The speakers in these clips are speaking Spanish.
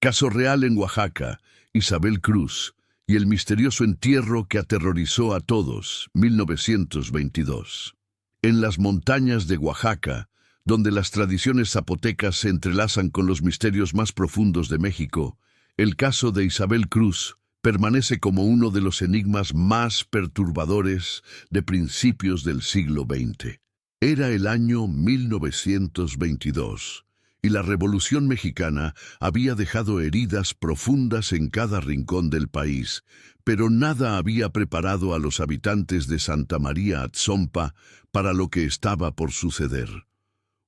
Caso real en Oaxaca, Isabel Cruz y el misterioso entierro que aterrorizó a todos, 1922. En las montañas de Oaxaca, donde las tradiciones zapotecas se entrelazan con los misterios más profundos de México, el caso de Isabel Cruz permanece como uno de los enigmas más perturbadores de principios del siglo XX. Era el año 1922 y la Revolución Mexicana había dejado heridas profundas en cada rincón del país, pero nada había preparado a los habitantes de Santa María Atzompa para lo que estaba por suceder.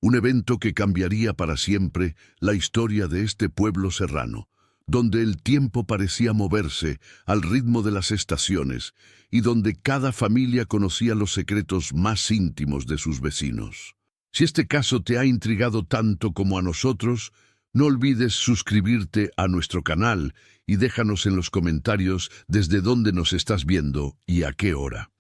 Un evento que cambiaría para siempre la historia de este pueblo serrano, donde el tiempo parecía moverse al ritmo de las estaciones y donde cada familia conocía los secretos más íntimos de sus vecinos. Si este caso te ha intrigado tanto como a nosotros, no olvides suscribirte a nuestro canal y déjanos en los comentarios desde dónde nos estás viendo y a qué hora.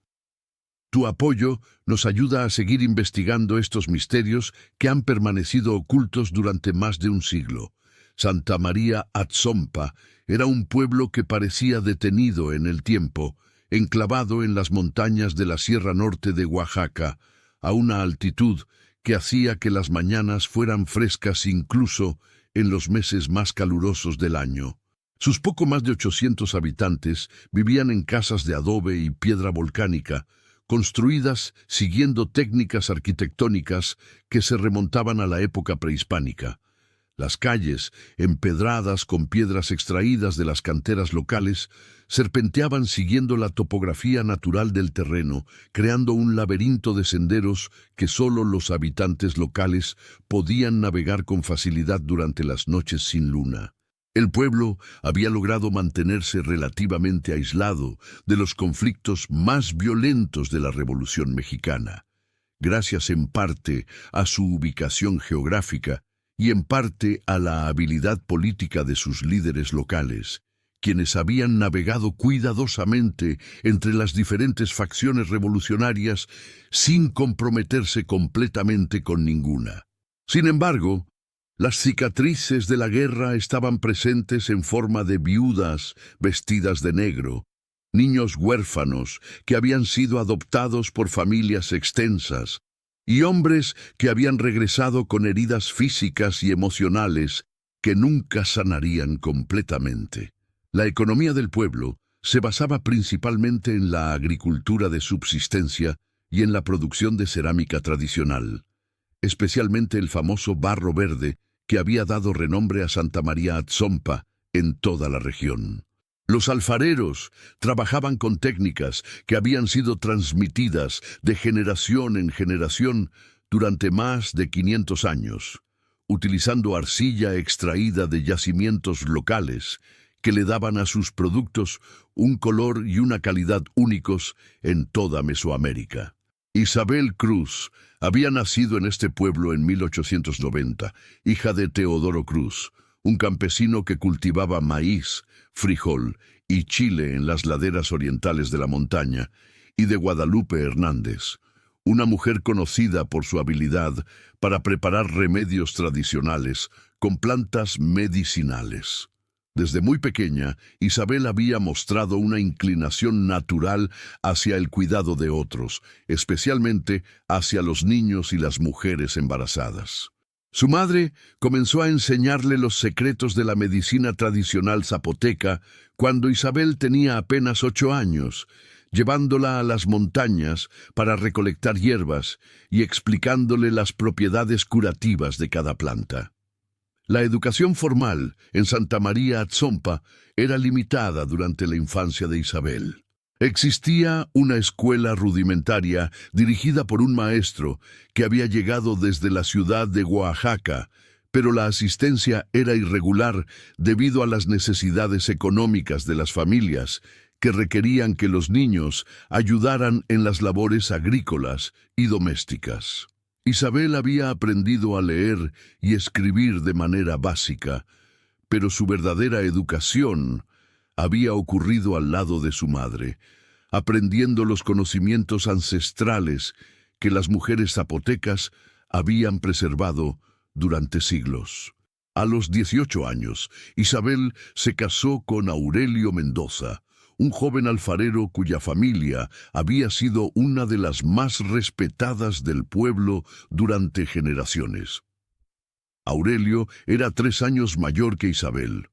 Tu apoyo nos ayuda a seguir investigando estos misterios que han permanecido ocultos durante más de un siglo. Santa María Atzompa era un pueblo que parecía detenido en el tiempo, enclavado en las montañas de la Sierra Norte de Oaxaca, a una altitud que hacía que las mañanas fueran frescas incluso en los meses más calurosos del año. Sus poco más de 800 habitantes vivían en casas de adobe y piedra volcánica, construidas siguiendo técnicas arquitectónicas que se remontaban a la época prehispánica. Las calles, empedradas con piedras extraídas de las canteras locales, serpenteaban siguiendo la topografía natural del terreno, creando un laberinto de senderos que solo los habitantes locales podían navegar con facilidad durante las noches sin luna. El pueblo había logrado mantenerse relativamente aislado de los conflictos más violentos de la Revolución Mexicana, gracias en parte a su ubicación geográfica y en parte a la habilidad política de sus líderes locales, quienes habían navegado cuidadosamente entre las diferentes facciones revolucionarias sin comprometerse completamente con ninguna. Sin embargo, las cicatrices de la guerra estaban presentes en forma de viudas vestidas de negro, niños huérfanos que habían sido adoptados por familias extensas, y hombres que habían regresado con heridas físicas y emocionales que nunca sanarían completamente. La economía del pueblo se basaba principalmente en la agricultura de subsistencia y en la producción de cerámica tradicional, especialmente el famoso barro verde que había dado renombre a Santa María Atzompa en toda la región. Los alfareros trabajaban con técnicas que habían sido transmitidas de generación en generación durante más de 500 años, utilizando arcilla extraída de yacimientos locales que le daban a sus productos un color y una calidad únicos en toda Mesoamérica. Isabel Cruz había nacido en este pueblo en 1890, hija de Teodoro Cruz, un campesino que cultivaba maíz, frijol y chile en las laderas orientales de la montaña, y de Guadalupe Hernández, una mujer conocida por su habilidad para preparar remedios tradicionales con plantas medicinales. Desde muy pequeña, Isabel había mostrado una inclinación natural hacia el cuidado de otros, especialmente hacia los niños y las mujeres embarazadas. Su madre comenzó a enseñarle los secretos de la medicina tradicional zapoteca cuando Isabel tenía apenas 8 años, llevándola a las montañas para recolectar hierbas y explicándole las propiedades curativas de cada planta. La educación formal en Santa María Atzompa era limitada durante la infancia de Isabel. Existía una escuela rudimentaria dirigida por un maestro que había llegado desde la ciudad de Oaxaca, pero la asistencia era irregular debido a las necesidades económicas de las familias que requerían que los niños ayudaran en las labores agrícolas y domésticas. Isabel había aprendido a leer y escribir de manera básica, pero su verdadera educación había ocurrido al lado de su madre, aprendiendo los conocimientos ancestrales que las mujeres zapotecas habían preservado durante siglos. A los 18 años, Isabel se casó con Aurelio Mendoza, un joven alfarero cuya familia había sido una de las más respetadas del pueblo durante generaciones. Aurelio era 3 años mayor que Isabel,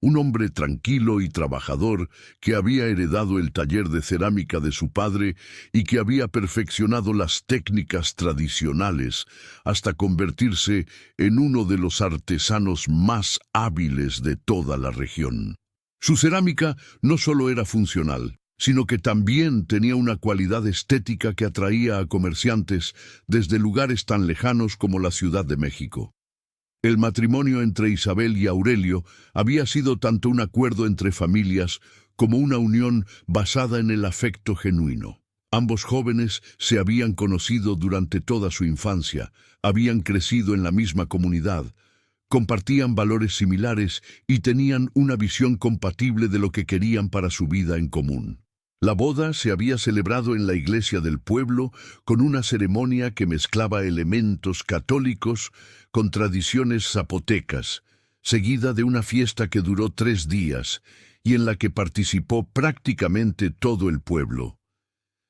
un hombre tranquilo y trabajador que había heredado el taller de cerámica de su padre y que había perfeccionado las técnicas tradicionales hasta convertirse en uno de los artesanos más hábiles de toda la región. Su cerámica no solo era funcional, sino que también tenía una cualidad estética que atraía a comerciantes desde lugares tan lejanos como la Ciudad de México. El matrimonio entre Isabel y Aurelio había sido tanto un acuerdo entre familias como una unión basada en el afecto genuino. Ambos jóvenes se habían conocido durante toda su infancia, habían crecido en la misma comunidad, compartían valores similares y tenían una visión compatible de lo que querían para su vida en común. La boda se había celebrado en la iglesia del pueblo con una ceremonia que mezclaba elementos católicos con tradiciones zapotecas, seguida de una fiesta que duró 3 días y en la que participó prácticamente todo el pueblo.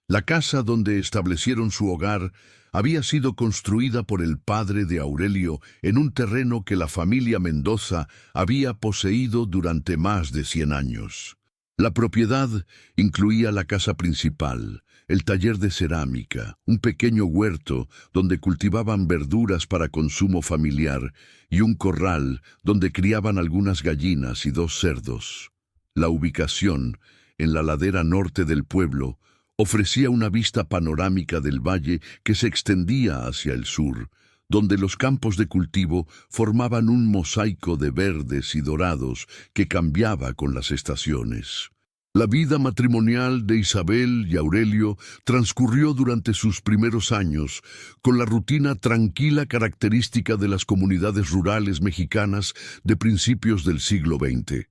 La casa donde establecieron su hogar había sido construida por el padre de Aurelio en un terreno que la familia Mendoza había poseído durante más de 100 años. La propiedad incluía la casa principal, el taller de cerámica, un pequeño huerto donde cultivaban verduras para consumo familiar y un corral donde criaban algunas gallinas y 2 cerdos. La ubicación, en la ladera norte del pueblo, ofrecía una vista panorámica del valle que se extendía hacia el sur, donde los campos de cultivo formaban un mosaico de verdes y dorados que cambiaba con las estaciones. La vida matrimonial de Isabel y Aurelio transcurrió durante sus primeros años con la rutina tranquila característica de las comunidades rurales mexicanas de principios del siglo XX.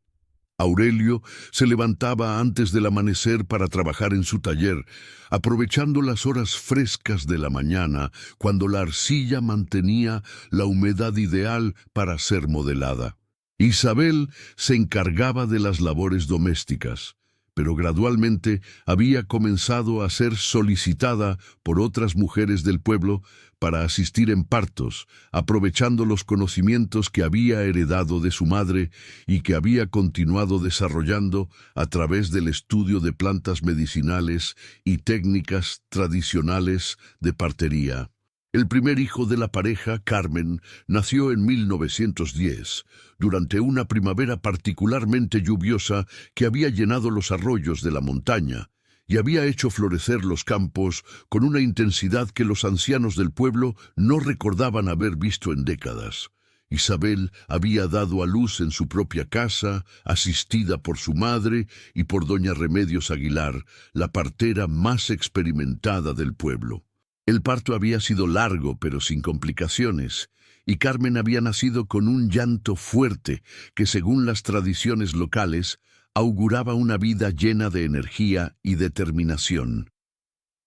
Aurelio se levantaba antes del amanecer para trabajar en su taller, aprovechando las horas frescas de la mañana, cuando la arcilla mantenía la humedad ideal para ser modelada. Isabel se encargaba de las labores domésticas, pero gradualmente había comenzado a ser solicitada por otras mujeres del pueblo para asistir en partos, aprovechando los conocimientos que había heredado de su madre y que había continuado desarrollando a través del estudio de plantas medicinales y técnicas tradicionales de partería. El primer hijo de la pareja, Carmen, nació en 1910, durante una primavera particularmente lluviosa que había llenado los arroyos de la montaña y había hecho florecer los campos con una intensidad que los ancianos del pueblo no recordaban haber visto en décadas. Isabel había dado a luz en su propia casa, asistida por su madre y por doña Remedios Aguilar, la partera más experimentada del pueblo. El parto había sido largo pero sin complicaciones, y Carmen había nacido con un llanto fuerte que, según las tradiciones locales, auguraba una vida llena de energía y determinación.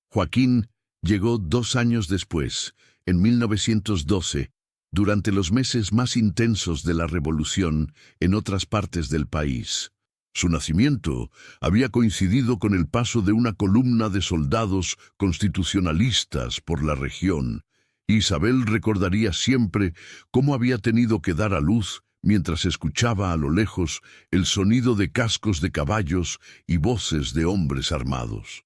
Joaquín llegó 2 años después, en 1912, durante los meses más intensos de la Revolución en otras partes del país. Su nacimiento había coincidido con el paso de una columna de soldados constitucionalistas por la región. Isabel recordaría siempre cómo había tenido que dar a luz mientras escuchaba a lo lejos el sonido de cascos de caballos y voces de hombres armados.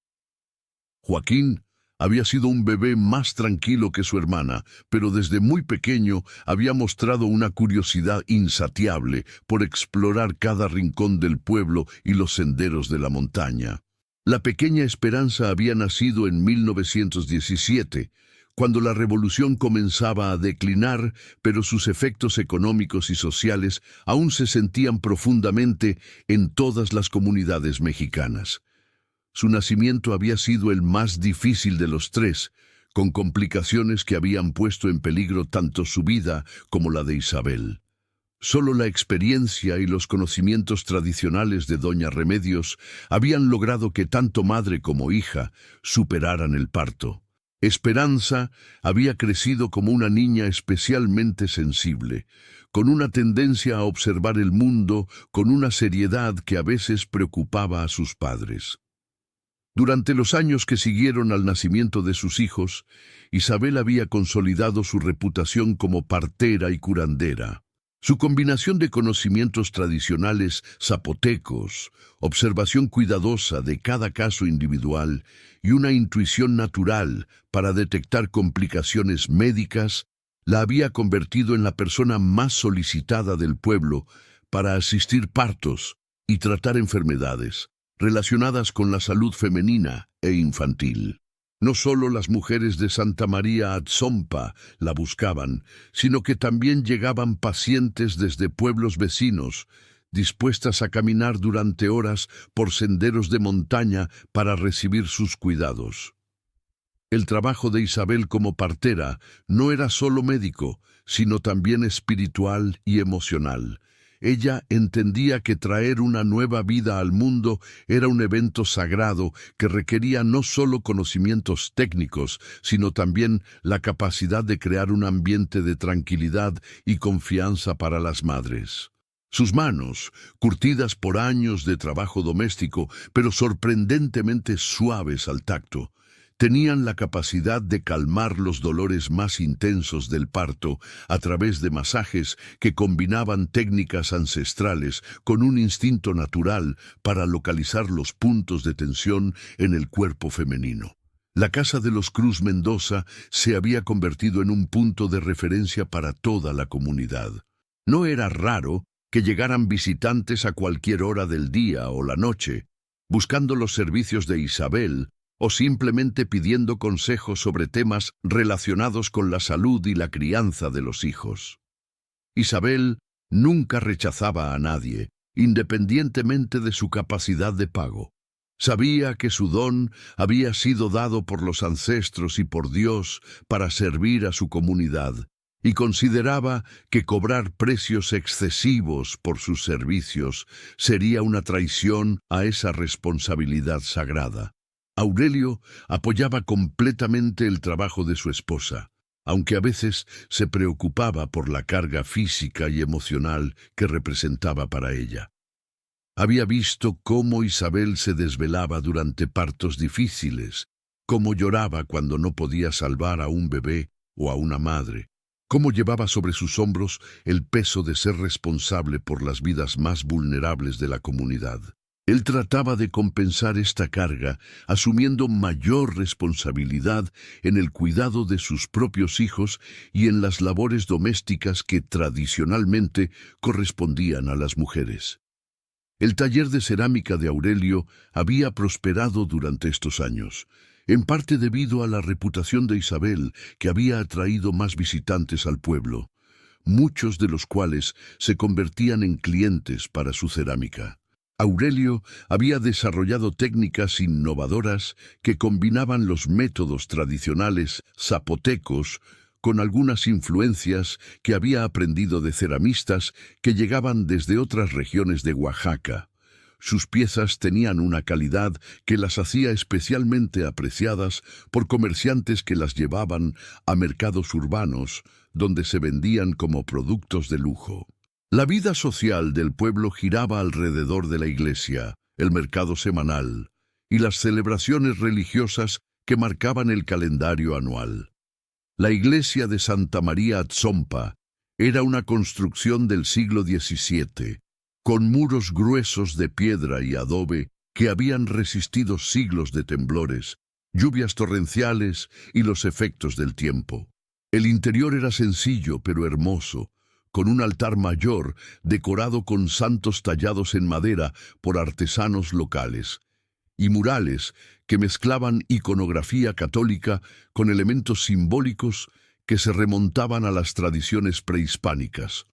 Joaquín había sido un bebé más tranquilo que su hermana, pero desde muy pequeño había mostrado una curiosidad insatiable por explorar cada rincón del pueblo y los senderos de la montaña. La pequeña Esperanza había nacido en 1917, cuando la revolución comenzaba a declinar, pero sus efectos económicos y sociales aún se sentían profundamente en todas las comunidades mexicanas. Su nacimiento había sido el más difícil de los 3, con complicaciones que habían puesto en peligro tanto su vida como la de Isabel. Solo la experiencia y los conocimientos tradicionales de doña Remedios habían logrado que tanto madre como hija superaran el parto. Esperanza había crecido como una niña especialmente sensible, con una tendencia a observar el mundo con una seriedad que a veces preocupaba a sus padres. Durante los años que siguieron al nacimiento de sus hijos, Isabel había consolidado su reputación como partera y curandera. Su combinación de conocimientos tradicionales zapotecos, observación cuidadosa de cada caso individual y una intuición natural para detectar complicaciones médicas la había convertido en la persona más solicitada del pueblo para asistir partos y tratar enfermedades relacionadas con la salud femenina e infantil. No solo las mujeres de Santa María Atzompa la buscaban, sino que también llegaban pacientes desde pueblos vecinos, dispuestas a caminar durante horas por senderos de montaña para recibir sus cuidados. El trabajo de Isabel como partera no era solo médico, sino también espiritual y emocional. Ella entendía que traer una nueva vida al mundo era un evento sagrado que requería no solo conocimientos técnicos, sino también la capacidad de crear un ambiente de tranquilidad y confianza para las madres. Sus manos, curtidas por años de trabajo doméstico, pero sorprendentemente suaves al tacto, tenían la capacidad de calmar los dolores más intensos del parto a través de masajes que combinaban técnicas ancestrales con un instinto natural para localizar los puntos de tensión en el cuerpo femenino. La Casa de los Cruz Mendoza se había convertido en un punto de referencia para toda la comunidad. No era raro que llegaran visitantes a cualquier hora del día o la noche, buscando los servicios de Isabel, o simplemente pidiendo consejos sobre temas relacionados con la salud y la crianza de los hijos. Isabel nunca rechazaba a nadie, independientemente de su capacidad de pago. Sabía que su don había sido dado por los ancestros y por Dios para servir a su comunidad, y consideraba que cobrar precios excesivos por sus servicios sería una traición a esa responsabilidad sagrada. Aurelio apoyaba completamente el trabajo de su esposa, aunque a veces se preocupaba por la carga física y emocional que representaba para ella. Había visto cómo Isabel se desvelaba durante partos difíciles, cómo lloraba cuando no podía salvar a un bebé o a una madre, cómo llevaba sobre sus hombros el peso de ser responsable por las vidas más vulnerables de la comunidad. Él trataba de compensar esta carga, asumiendo mayor responsabilidad en el cuidado de sus propios hijos y en las labores domésticas que tradicionalmente correspondían a las mujeres. El taller de cerámica de Aurelio había prosperado durante estos años, en parte debido a la reputación de Isabel, que había atraído más visitantes al pueblo, muchos de los cuales se convertían en clientes para su cerámica. Aurelio había desarrollado técnicas innovadoras que combinaban los métodos tradicionales zapotecos con algunas influencias que había aprendido de ceramistas que llegaban desde otras regiones de Oaxaca. Sus piezas tenían una calidad que las hacía especialmente apreciadas por comerciantes que las llevaban a mercados urbanos, donde se vendían como productos de lujo. La vida social del pueblo giraba alrededor de la iglesia, el mercado semanal y las celebraciones religiosas que marcaban el calendario anual. La iglesia de Santa María Atzompa era una construcción del siglo XVII, con muros gruesos de piedra y adobe que habían resistido siglos de temblores, lluvias torrenciales y los efectos del tiempo. El interior era sencillo pero hermoso, con un altar mayor decorado con santos tallados en madera por artesanos locales, y murales que mezclaban iconografía católica con elementos simbólicos que se remontaban a las tradiciones prehispánicas.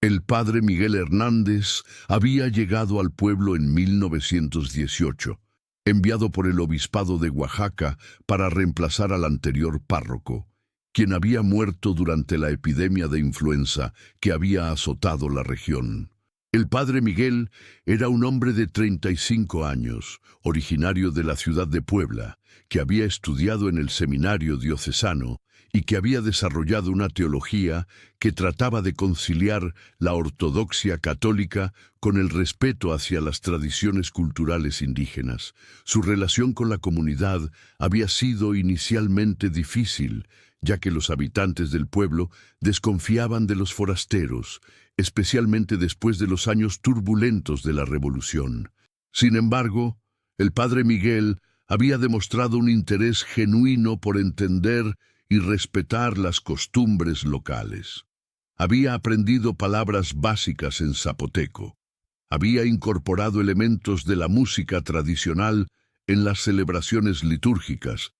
El padre Miguel Hernández había llegado al pueblo en 1918, enviado por el obispado de Oaxaca para reemplazar al anterior párroco, quien había muerto durante la epidemia de influenza que había azotado la región. El padre Miguel era un hombre de 35 años, originario de la ciudad de Puebla, que había estudiado en el seminario diocesano y que había desarrollado una teología que trataba de conciliar la ortodoxia católica con el respeto hacia las tradiciones culturales indígenas. Su relación con la comunidad había sido inicialmente difícil, ya que los habitantes del pueblo desconfiaban de los forasteros, especialmente después de los años turbulentos de la Revolución. Sin embargo, el padre Miguel había demostrado un interés genuino por entender y respetar las costumbres locales. Había aprendido palabras básicas en zapoteco. Había incorporado elementos de la música tradicional en las celebraciones litúrgicas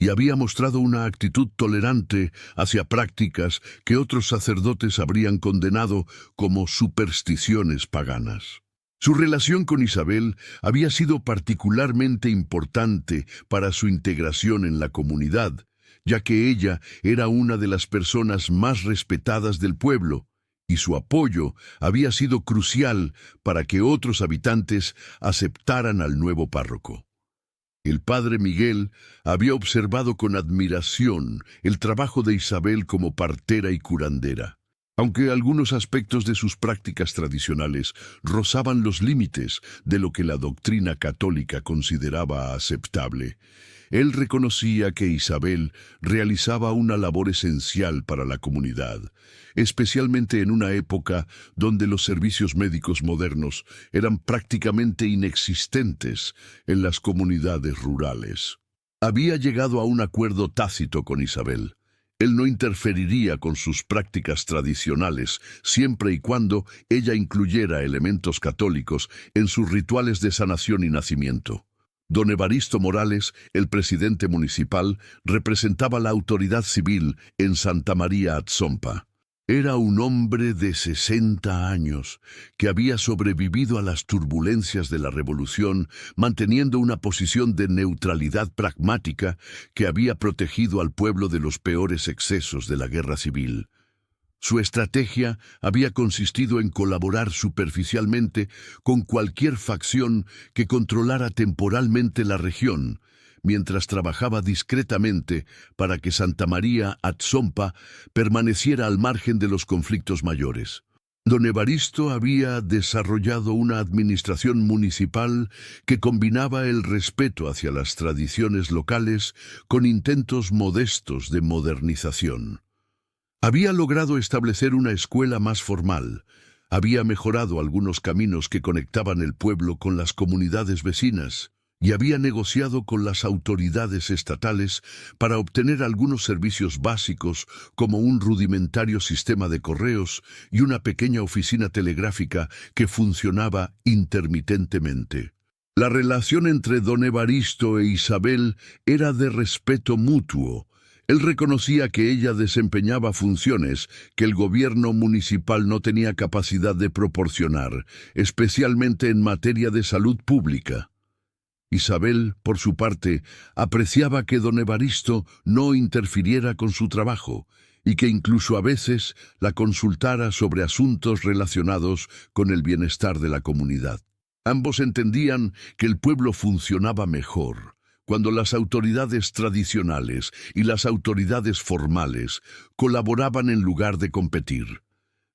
y había mostrado una actitud tolerante hacia prácticas que otros sacerdotes habrían condenado como supersticiones paganas. Su relación con Isabel había sido particularmente importante para su integración en la comunidad, ya que ella era una de las personas más respetadas del pueblo, y su apoyo había sido crucial para que otros habitantes aceptaran al nuevo párroco. El padre Miguel había observado con admiración el trabajo de Isabel como partera y curandera. Aunque algunos aspectos de sus prácticas tradicionales rozaban los límites de lo que la doctrina católica consideraba aceptable, él reconocía que Isabel realizaba una labor esencial para la comunidad, especialmente en una época donde los servicios médicos modernos eran prácticamente inexistentes en las comunidades rurales. Había llegado a un acuerdo tácito con Isabel. Él no interferiría con sus prácticas tradicionales siempre y cuando ella incluyera elementos católicos en sus rituales de sanación y nacimiento. Don Evaristo Morales, el presidente municipal, representaba la autoridad civil en Santa María Atzompa. Era un hombre de 60 años que había sobrevivido a las turbulencias de la Revolución, manteniendo una posición de neutralidad pragmática que había protegido al pueblo de los peores excesos de la guerra civil. Su estrategia había consistido en colaborar superficialmente con cualquier facción que controlara temporalmente la región, mientras trabajaba discretamente para que Santa María Atzompa permaneciera al margen de los conflictos mayores. Don Evaristo había desarrollado una administración municipal que combinaba el respeto hacia las tradiciones locales con intentos modestos de modernización. Había logrado establecer una escuela más formal, había mejorado algunos caminos que conectaban el pueblo con las comunidades vecinas y había negociado con las autoridades estatales para obtener algunos servicios básicos como un rudimentario sistema de correos y una pequeña oficina telegráfica que funcionaba intermitentemente. La relación entre don Evaristo e Isabel era de respeto mutuo. Él reconocía que ella desempeñaba funciones que el gobierno municipal no tenía capacidad de proporcionar, especialmente en materia de salud pública. Isabel, por su parte, apreciaba que don Evaristo no interfiriera con su trabajo y que incluso a veces la consultara sobre asuntos relacionados con el bienestar de la comunidad. Ambos entendían que el pueblo funcionaba mejor cuando las autoridades tradicionales y las autoridades formales colaboraban en lugar de competir.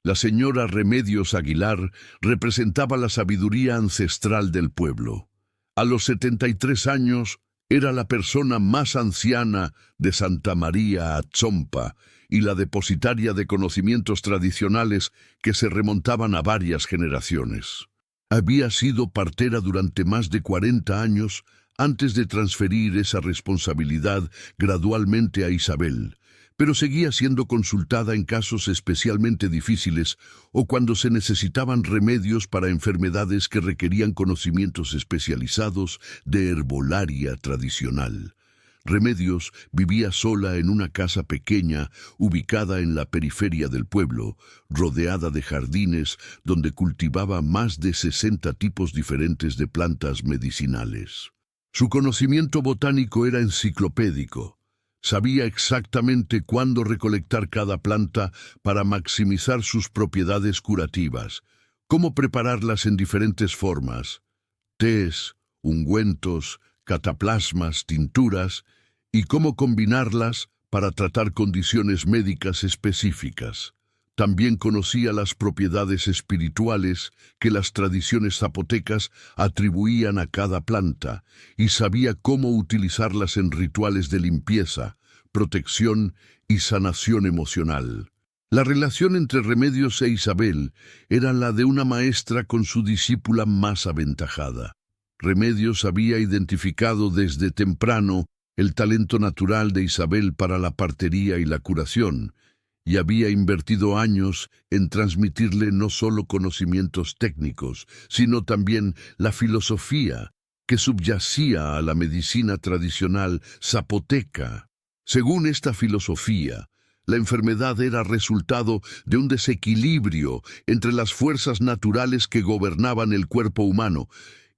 La señora Remedios Aguilar representaba la sabiduría ancestral del pueblo. A los 73 años era la persona más anciana de Santa María Atzompa y la depositaria de conocimientos tradicionales que se remontaban a varias generaciones. Había sido partera durante más de 40 años antes de transferir esa responsabilidad gradualmente a Isabel, pero seguía siendo consultada en casos especialmente difíciles o cuando se necesitaban remedios para enfermedades que requerían conocimientos especializados de herbolaria tradicional. Remedios vivía sola en una casa pequeña ubicada en la periferia del pueblo, rodeada de jardines donde cultivaba más de 60 tipos diferentes de plantas medicinales. Su conocimiento botánico era enciclopédico. Sabía exactamente cuándo recolectar cada planta para maximizar sus propiedades curativas, cómo prepararlas en diferentes formas: tés, ungüentos, cataplasmas, tinturas, y cómo combinarlas para tratar condiciones médicas específicas. También conocía las propiedades espirituales que las tradiciones zapotecas atribuían a cada planta y sabía cómo utilizarlas en rituales de limpieza, protección y sanación emocional. La relación entre Remedios e Isabel era la de una maestra con su discípula más aventajada. Remedios había identificado desde temprano el talento natural de Isabel para la partería y la curación, y había invertido años en transmitirle no solo conocimientos técnicos, sino también la filosofía que subyacía a la medicina tradicional zapoteca. Según esta filosofía, la enfermedad era resultado de un desequilibrio entre las fuerzas naturales que gobernaban el cuerpo humano,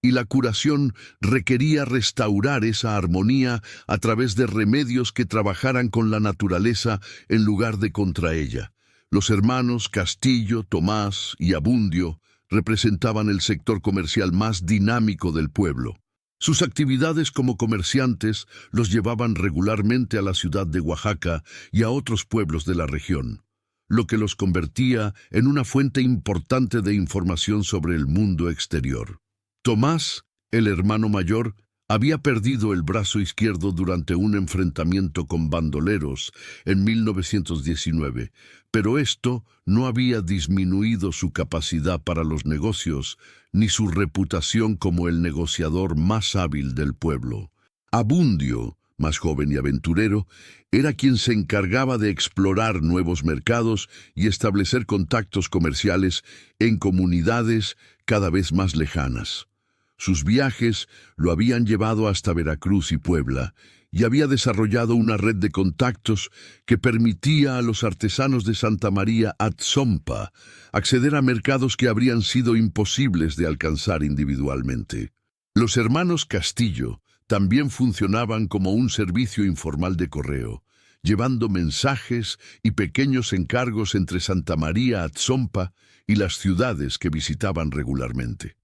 y la curación requería restaurar esa armonía a través de remedios que trabajaran con la naturaleza en lugar de contra ella. Los hermanos Castillo, Tomás y Abundio representaban el sector comercial más dinámico del pueblo. Sus actividades como comerciantes los llevaban regularmente a la ciudad de Oaxaca y a otros pueblos de la región, lo que los convertía en una fuente importante de información sobre el mundo exterior. Tomás, el hermano mayor, había perdido el brazo izquierdo durante un enfrentamiento con bandoleros en 1919, pero esto no había disminuido su capacidad para los negocios ni su reputación como el negociador más hábil del pueblo. Abundio, más joven y aventurero, era quien se encargaba de explorar nuevos mercados y establecer contactos comerciales en comunidades cada vez más lejanas. Sus viajes lo habían llevado hasta Veracruz y Puebla, y había desarrollado una red de contactos que permitía a los artesanos de Santa María Atzompa acceder a mercados que habrían sido imposibles de alcanzar individualmente. Los hermanos Castillo también funcionaban como un servicio informal de correo, llevando mensajes y pequeños encargos entre Santa María Atzompa y las ciudades que visitaban regularmente.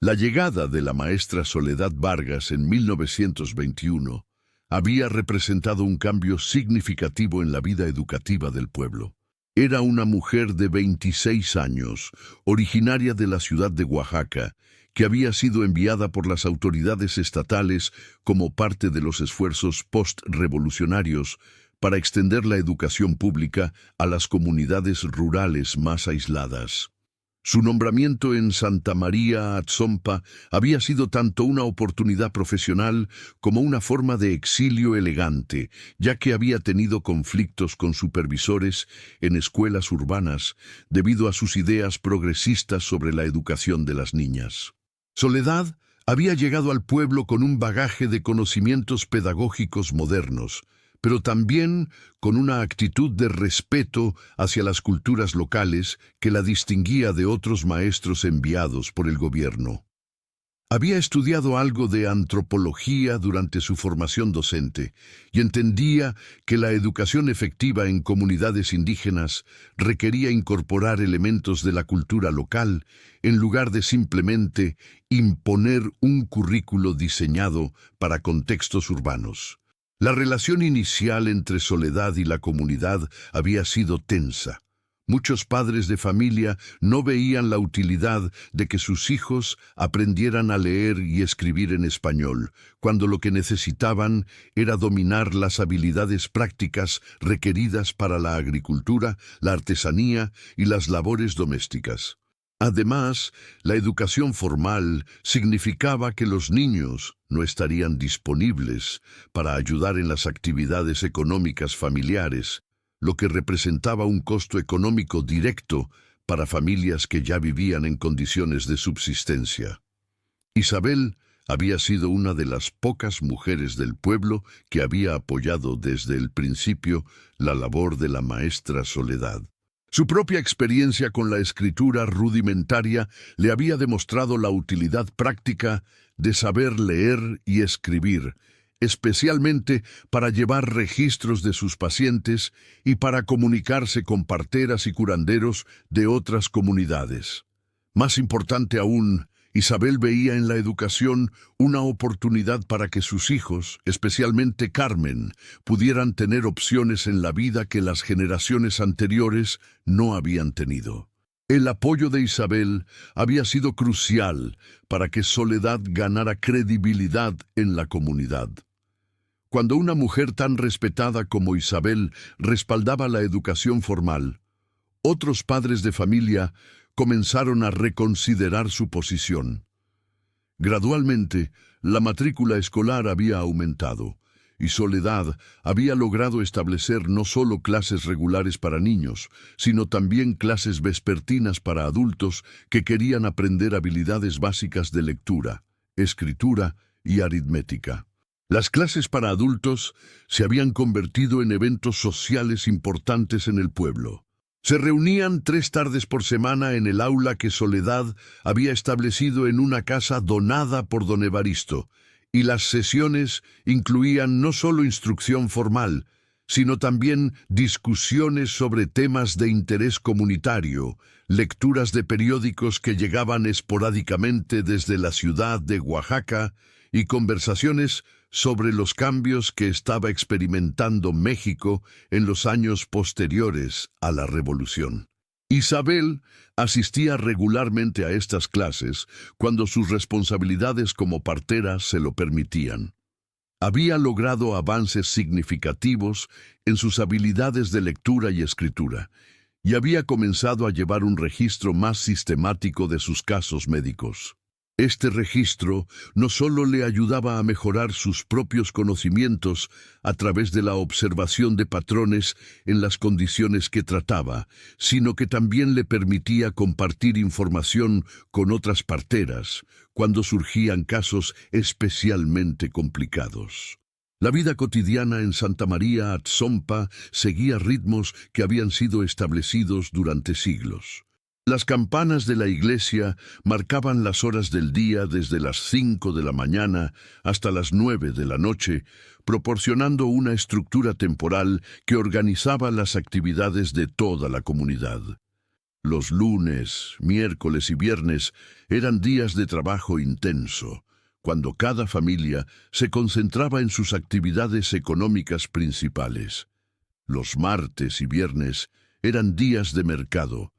La llegada de la maestra Soledad Vargas en 1921 había representado un cambio significativo en la vida educativa del pueblo. Era una mujer de 26 años, originaria de la ciudad de Oaxaca, que había sido enviada por las autoridades estatales como parte de los esfuerzos postrevolucionarios para extender la educación pública a las comunidades rurales más aisladas. Su nombramiento en Santa María Atzompa había sido tanto una oportunidad profesional como una forma de exilio elegante, ya que había tenido conflictos con supervisores en escuelas urbanas debido a sus ideas progresistas sobre la educación de las niñas. Soledad había llegado al pueblo con un bagaje de conocimientos pedagógicos modernos, pero también con una actitud de respeto hacia las culturas locales que la distinguía de otros maestros enviados por el gobierno. Había estudiado algo de antropología durante su formación docente y entendía que la educación efectiva en comunidades indígenas requería incorporar elementos de la cultura local en lugar de simplemente imponer un currículo diseñado para contextos urbanos. La relación inicial entre Soledad y la comunidad había sido tensa. Muchos padres de familia no veían la utilidad de que sus hijos aprendieran a leer y escribir en español, cuando lo que necesitaban era dominar las habilidades prácticas requeridas para la agricultura, la artesanía y las labores domésticas. Además, la educación formal significaba que los niños no estarían disponibles para ayudar en las actividades económicas familiares, lo que representaba un costo económico directo para familias que ya vivían en condiciones de subsistencia. Isabel había sido una de las pocas mujeres del pueblo que había apoyado desde el principio la labor de la maestra Soledad. Su propia experiencia con la escritura rudimentaria le había demostrado la utilidad práctica de saber leer y escribir, especialmente para llevar registros de sus pacientes y para comunicarse con parteras y curanderos de otras comunidades. Más importante aún, Isabel veía en la educación una oportunidad para que sus hijos, especialmente Carmen, pudieran tener opciones en la vida que las generaciones anteriores no habían tenido. El apoyo de Isabel había sido crucial para que Soledad ganara credibilidad en la comunidad. Cuando una mujer tan respetada como Isabel respaldaba la educación formal, otros padres de familia comenzaron a reconsiderar su posición. Gradualmente, la matrícula escolar había aumentado, y Soledad había logrado establecer no solo clases regulares para niños, sino también clases vespertinas para adultos que querían aprender habilidades básicas de lectura, escritura y aritmética. Las clases para adultos se habían convertido en eventos sociales importantes en el pueblo. Se reunían 3 tardes por semana en el aula que Soledad había establecido en una casa donada por don Evaristo, y las sesiones incluían no solo instrucción formal, sino también discusiones sobre temas de interés comunitario, lecturas de periódicos que llegaban esporádicamente desde la ciudad de Oaxaca y conversaciones sobre los cambios que estaba experimentando México en los años posteriores a la Revolución. Isabel asistía regularmente a estas clases cuando sus responsabilidades como partera se lo permitían. Había logrado avances significativos en sus habilidades de lectura y escritura, y había comenzado a llevar un registro más sistemático de sus casos médicos. Este registro no solo le ayudaba a mejorar sus propios conocimientos a través de la observación de patrones en las condiciones que trataba, sino que también le permitía compartir información con otras parteras cuando surgían casos especialmente complicados. La vida cotidiana en Santa María Atzompa seguía ritmos que habían sido establecidos durante siglos. Las campanas de la iglesia marcaban las horas del día desde las 5 de la mañana hasta las 9 de la noche, proporcionando una estructura temporal que organizaba las actividades de toda la comunidad. Los lunes, miércoles y viernes eran días de trabajo intenso, cuando cada familia se concentraba en sus actividades económicas principales. Los martes y viernes eran días de mercado,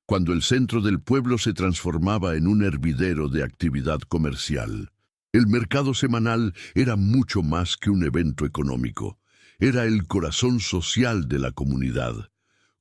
cuando el centro del pueblo se transformaba en un hervidero de actividad comercial. El mercado semanal era mucho más que un evento económico. Era el corazón social de la comunidad.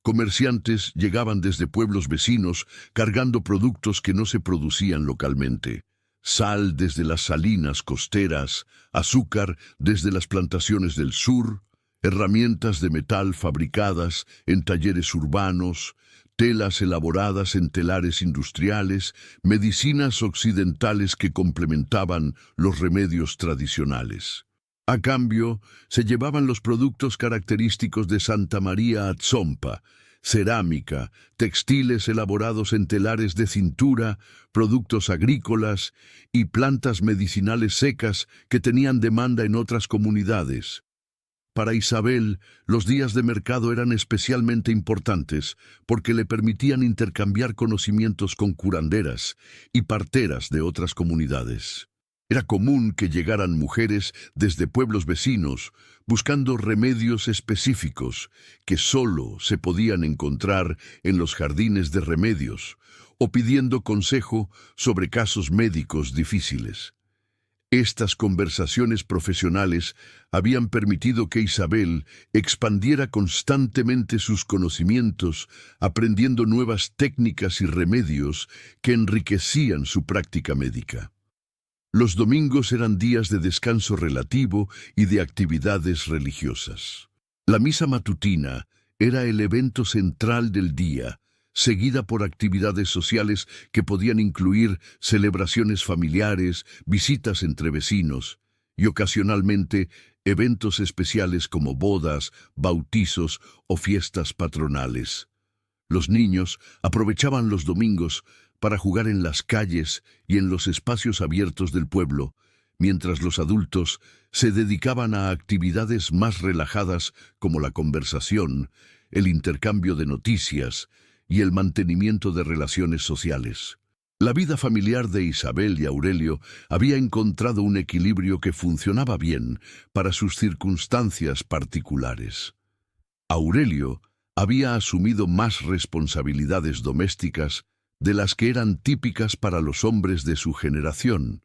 Comerciantes llegaban desde pueblos vecinos cargando productos que no se producían localmente. Sal desde las salinas costeras, azúcar desde las plantaciones del sur, herramientas de metal fabricadas en talleres urbanos, telas elaboradas en telares industriales, medicinas occidentales que complementaban los remedios tradicionales. A cambio, se llevaban los productos característicos de Santa María Atzompa: cerámica, textiles elaborados en telares de cintura, productos agrícolas y plantas medicinales secas que tenían demanda en otras comunidades. Para Isabel, los días de mercado eran especialmente importantes porque le permitían intercambiar conocimientos con curanderas y parteras de otras comunidades. Era común que llegaran mujeres desde pueblos vecinos buscando remedios específicos que solo se podían encontrar en los jardines de remedios o pidiendo consejo sobre casos médicos difíciles. Estas conversaciones profesionales habían permitido que Isabel expandiera constantemente sus conocimientos, aprendiendo nuevas técnicas y remedios que enriquecían su práctica médica. Los domingos eran días de descanso relativo y de actividades religiosas. La misa matutina era el evento central del día, seguida por actividades sociales que podían incluir celebraciones familiares, visitas entre vecinos y ocasionalmente eventos especiales como bodas, bautizos o fiestas patronales. Los niños aprovechaban los domingos para jugar en las calles y en los espacios abiertos del pueblo, mientras los adultos se dedicaban a actividades más relajadas como la conversación, el intercambio de noticias y el mantenimiento de relaciones sociales. La vida familiar de Isabel y Aurelio había encontrado un equilibrio que funcionaba bien para sus circunstancias particulares. Aurelio había asumido más responsabilidades domésticas de las que eran típicas para los hombres de su generación,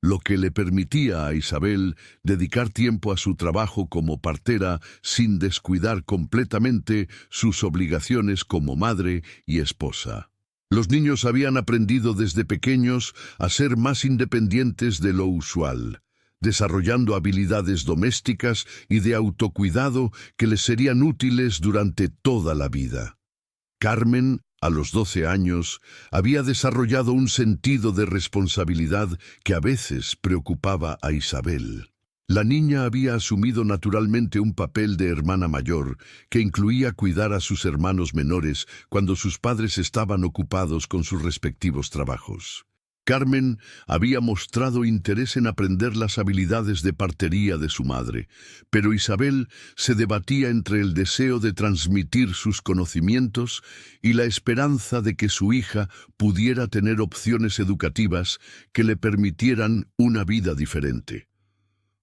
lo que le permitía a Isabel dedicar tiempo a su trabajo como partera sin descuidar completamente sus obligaciones como madre y esposa. Los niños habían aprendido desde pequeños a ser más independientes de lo usual, desarrollando habilidades domésticas y de autocuidado que les serían útiles durante toda la vida. Carmen, a los 12 años, había desarrollado un sentido de responsabilidad que a veces preocupaba a Isabel. La niña había asumido naturalmente un papel de hermana mayor, que incluía cuidar a sus hermanos menores cuando sus padres estaban ocupados con sus respectivos trabajos. Carmen había mostrado interés en aprender las habilidades de partería de su madre, pero Isabel se debatía entre el deseo de transmitir sus conocimientos y la esperanza de que su hija pudiera tener opciones educativas que le permitieran una vida diferente.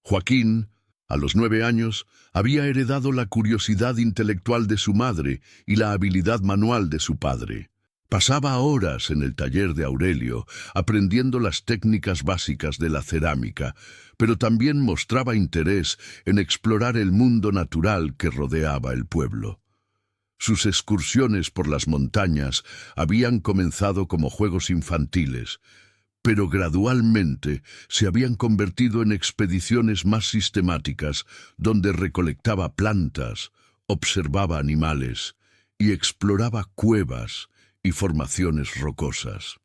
Joaquín, a los 9 años, había heredado la curiosidad intelectual de su madre y la habilidad manual de su padre. Pasaba horas en el taller de Aurelio, aprendiendo las técnicas básicas de la cerámica, pero también mostraba interés en explorar el mundo natural que rodeaba el pueblo. Sus excursiones por las montañas habían comenzado como juegos infantiles, pero gradualmente se habían convertido en expediciones más sistemáticas, donde recolectaba plantas, observaba animales y exploraba cuevas y formaciones rocosas.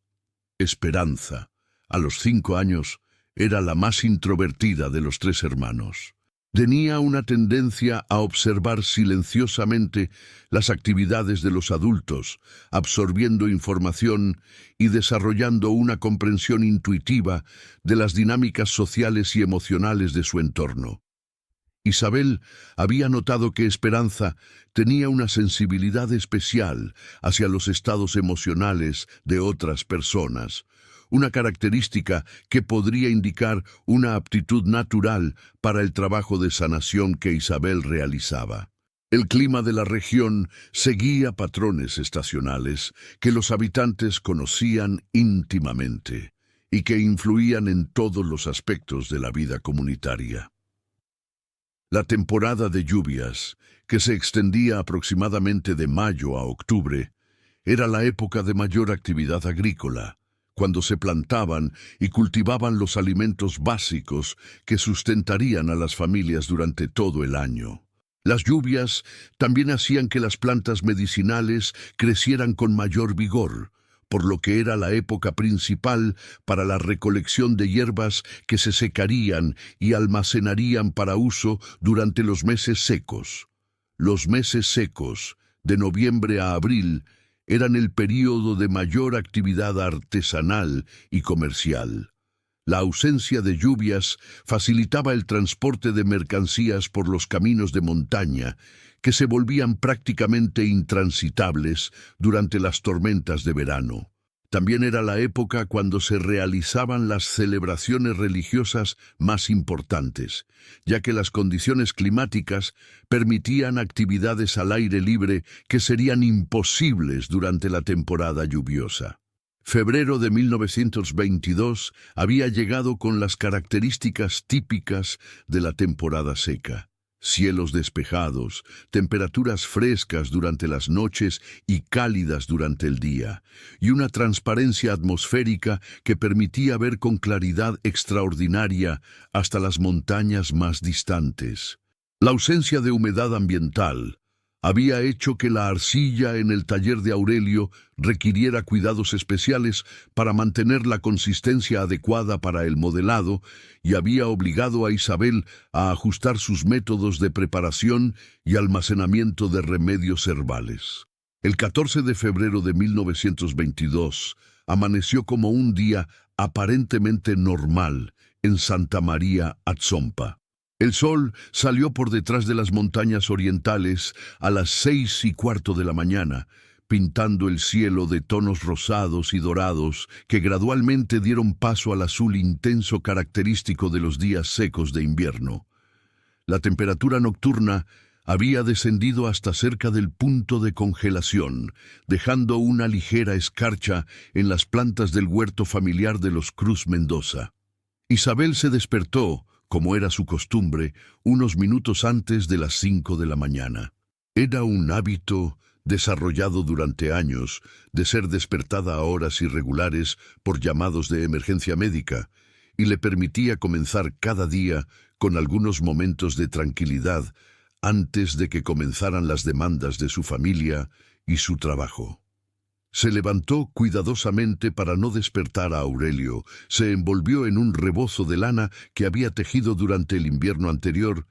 Esperanza, a los 5 años, era la más introvertida de los 3 hermanos. Tenía una tendencia a observar silenciosamente las actividades de los adultos, absorbiendo información y desarrollando una comprensión intuitiva de las dinámicas sociales y emocionales de su entorno. Isabel había notado que Esperanza tenía una sensibilidad especial hacia los estados emocionales de otras personas, una característica que podría indicar una aptitud natural para el trabajo de sanación que Isabel realizaba. El clima de la región seguía patrones estacionales que los habitantes conocían íntimamente y que influían en todos los aspectos de la vida comunitaria. La temporada de lluvias, que se extendía aproximadamente de mayo a octubre, era la época de mayor actividad agrícola, cuando se plantaban y cultivaban los alimentos básicos que sustentarían a las familias durante todo el año. Las lluvias también hacían que las plantas medicinales crecieran con mayor vigor, por lo que era la época principal para la recolección de hierbas que se secarían y almacenarían para uso durante los meses secos. Los meses secos, de noviembre a abril, eran el período de mayor actividad artesanal y comercial. La ausencia de lluvias facilitaba el transporte de mercancías por los caminos de montaña, que se volvían prácticamente intransitables durante las tormentas de verano. También era la época cuando se realizaban las celebraciones religiosas más importantes, ya que las condiciones climáticas permitían actividades al aire libre que serían imposibles durante la temporada lluviosa. Febrero de 1922 había llegado con las características típicas de la temporada seca. Cielos despejados, temperaturas frescas durante las noches y cálidas durante el día, y una transparencia atmosférica que permitía ver con claridad extraordinaria hasta las montañas más distantes. La ausencia de humedad ambiental había hecho que la arcilla en el taller de Aurelio requiriera cuidados especiales para mantener la consistencia adecuada para el modelado y había obligado a Isabel a ajustar sus métodos de preparación y almacenamiento de remedios herbales. El 14 de febrero de 1922 amaneció como un día aparentemente normal en Santa María Atzompa. El sol salió por detrás de las montañas orientales a las 6:15 de la mañana, pintando el cielo de tonos rosados y dorados que gradualmente dieron paso al azul intenso característico de los días secos de invierno. La temperatura nocturna había descendido hasta cerca del punto de congelación, dejando una ligera escarcha en las plantas del huerto familiar de los Cruz Mendoza. Isabel se despertó, como era su costumbre, unos minutos antes de las 5 de la mañana. Era un hábito desarrollado durante años de ser despertada a horas irregulares por llamados de emergencia médica, y le permitía comenzar cada día con algunos momentos de tranquilidad antes de que comenzaran las demandas de su familia y su trabajo. Se levantó cuidadosamente para no despertar a Aurelio, se envolvió en un rebozo de lana que había tejido durante el invierno anterior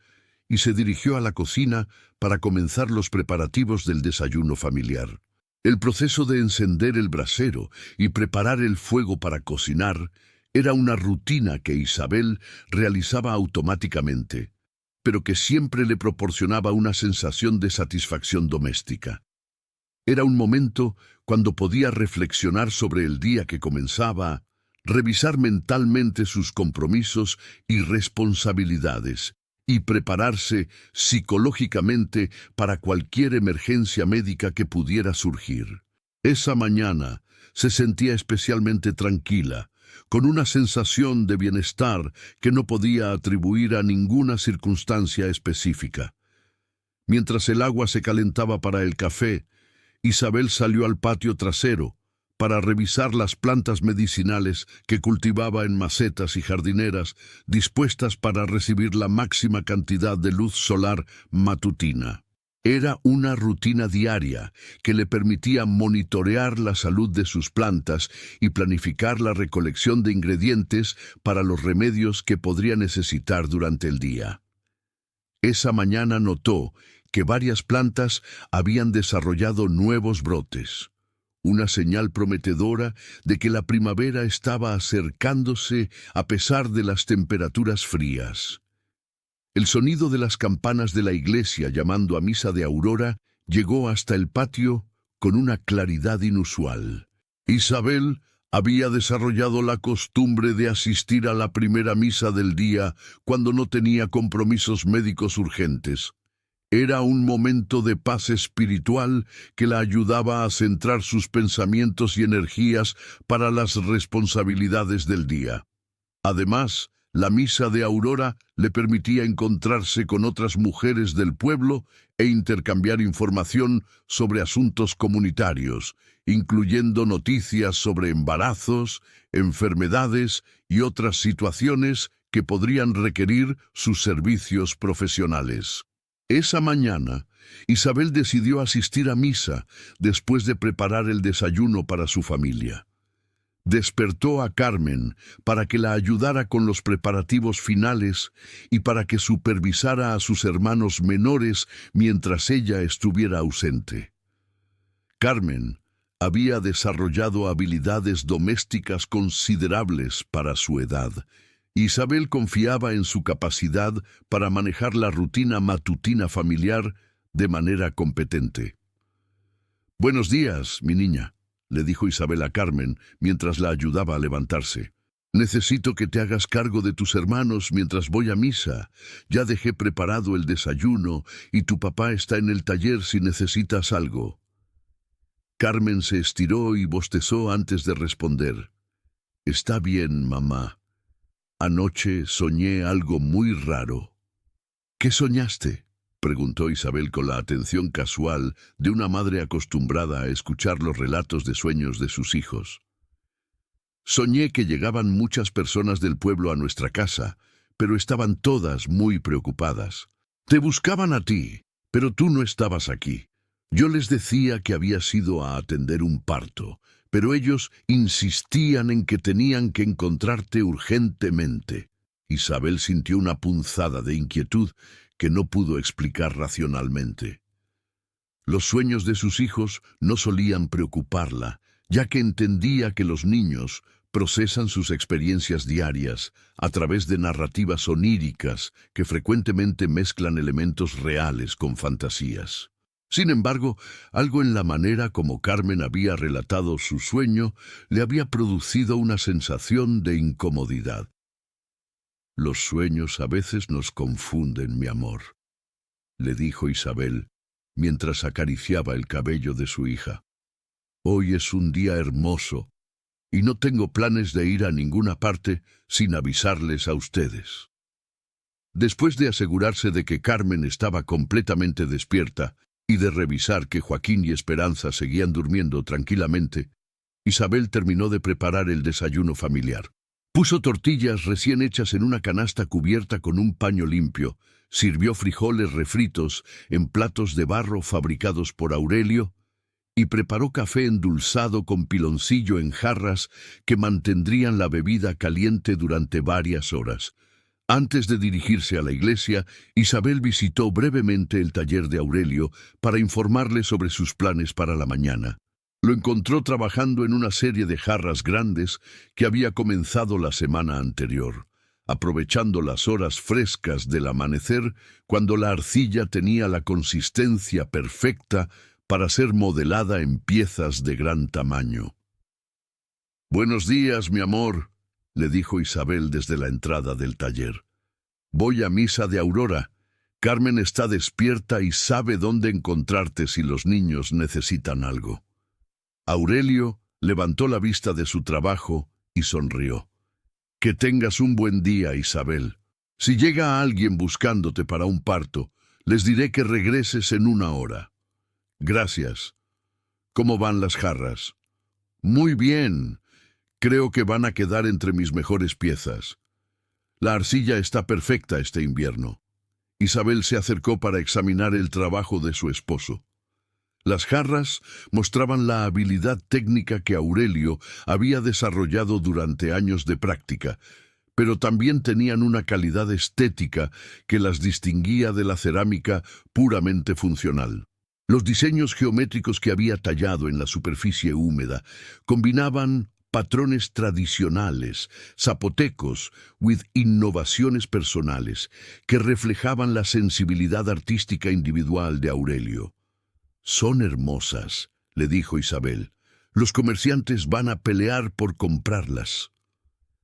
y se dirigió a la cocina para comenzar los preparativos del desayuno familiar. El proceso de encender el brasero y preparar el fuego para cocinar era una rutina que Isabel realizaba automáticamente, pero que siempre le proporcionaba una sensación de satisfacción doméstica. Era un momento cuando podía reflexionar sobre el día que comenzaba, revisar mentalmente sus compromisos y responsabilidades, y prepararse psicológicamente para cualquier emergencia médica que pudiera surgir. Esa mañana se sentía especialmente tranquila, con una sensación de bienestar que no podía atribuir a ninguna circunstancia específica. Mientras el agua se calentaba para el café, Isabel salió al patio trasero para revisar las plantas medicinales que cultivaba en macetas y jardineras, dispuestas para recibir la máxima cantidad de luz solar matutina. Era una rutina diaria que le permitía monitorear la salud de sus plantas y planificar la recolección de ingredientes para los remedios que podría necesitar durante el día. Esa mañana notó que varias plantas habían desarrollado nuevos brotes, una señal prometedora de que la primavera estaba acercándose a pesar de las temperaturas frías. El sonido de las campanas de la iglesia llamando a misa de aurora llegó hasta el patio con una claridad inusual. Isabel había desarrollado la costumbre de asistir a la primera misa del día cuando no tenía compromisos médicos urgentes. Era un momento de paz espiritual que la ayudaba a centrar sus pensamientos y energías para las responsabilidades del día. Además, la misa de aurora le permitía encontrarse con otras mujeres del pueblo e intercambiar información sobre asuntos comunitarios, incluyendo noticias sobre embarazos, enfermedades y otras situaciones que podrían requerir sus servicios profesionales. Esa mañana, Isabel decidió asistir a misa después de preparar el desayuno para su familia. Despertó a Carmen para que la ayudara con los preparativos finales y para que supervisara a sus hermanos menores mientras ella estuviera ausente. Carmen había desarrollado habilidades domésticas considerables para su edad. Isabel confiaba en su capacidad para manejar la rutina matutina familiar de manera competente. «Buenos días, mi niña», le dijo Isabel a Carmen mientras la ayudaba a levantarse. «Necesito que te hagas cargo de tus hermanos mientras voy a misa. Ya dejé preparado el desayuno y tu papá está en el taller si necesitas algo». Carmen se estiró y bostezó antes de responder. «Está bien, mamá. Anoche soñé algo muy raro». «¿Qué soñaste?», preguntó Isabel con la atención casual de una madre acostumbrada a escuchar los relatos de sueños de sus hijos. «Soñé que llegaban muchas personas del pueblo a nuestra casa, pero estaban todas muy preocupadas. Te buscaban a ti, pero tú no estabas aquí. Yo les decía que habías ido a atender un parto, pero ellos insistían en que tenían que encontrarte urgentemente». Isabel sintió una punzada de inquietud que no pudo explicar racionalmente. Los sueños de sus hijos no solían preocuparla, ya que entendía que los niños procesan sus experiencias diarias a través de narrativas oníricas que frecuentemente mezclan elementos reales con fantasías. Sin embargo, algo en la manera como Carmen había relatado su sueño le había producido una sensación de incomodidad. «Los sueños a veces nos confunden, mi amor», le dijo Isabel, mientras acariciaba el cabello de su hija. «Hoy es un día hermoso, y no tengo planes de ir a ninguna parte sin avisarles a ustedes». Después de asegurarse de que Carmen estaba completamente despierta y de revisar que Joaquín y Esperanza seguían durmiendo tranquilamente, Isabel terminó de preparar el desayuno familiar. Puso tortillas recién hechas en una canasta cubierta con un paño limpio, sirvió frijoles refritos en platos de barro fabricados por Aurelio y preparó café endulzado con piloncillo en jarras que mantendrían la bebida caliente durante varias horas. Antes de dirigirse a la iglesia, Isabel visitó brevemente el taller de Aurelio para informarle sobre sus planes para la mañana. Lo encontró trabajando en una serie de jarras grandes que había comenzado la semana anterior, aprovechando las horas frescas del amanecer cuando la arcilla tenía la consistencia perfecta para ser modelada en piezas de gran tamaño. «Buenos días, mi amor», le dijo Isabel desde la entrada del taller. «Voy a misa de Aurora. Carmen está despierta y sabe dónde encontrarte si los niños necesitan algo». Aurelio levantó la vista de su trabajo y sonrió. «Que tengas un buen día, Isabel. Si llega alguien buscándote para un parto, les diré que regreses en 1 hora». «Gracias. ¿Cómo van las jarras?» «Muy bien. Creo que van a quedar entre mis mejores piezas. La arcilla está perfecta este invierno». Isabel se acercó para examinar el trabajo de su esposo. Las jarras mostraban la habilidad técnica que Aurelio había desarrollado durante años de práctica, pero también tenían una calidad estética que las distinguía de la cerámica puramente funcional. Los diseños geométricos que había tallado en la superficie húmeda combinaban patrones tradicionales, zapotecos, with innovaciones personales, que reflejaban la sensibilidad artística individual de Aurelio. «Son hermosas», le dijo Isabel. «Los comerciantes van a pelear por comprarlas».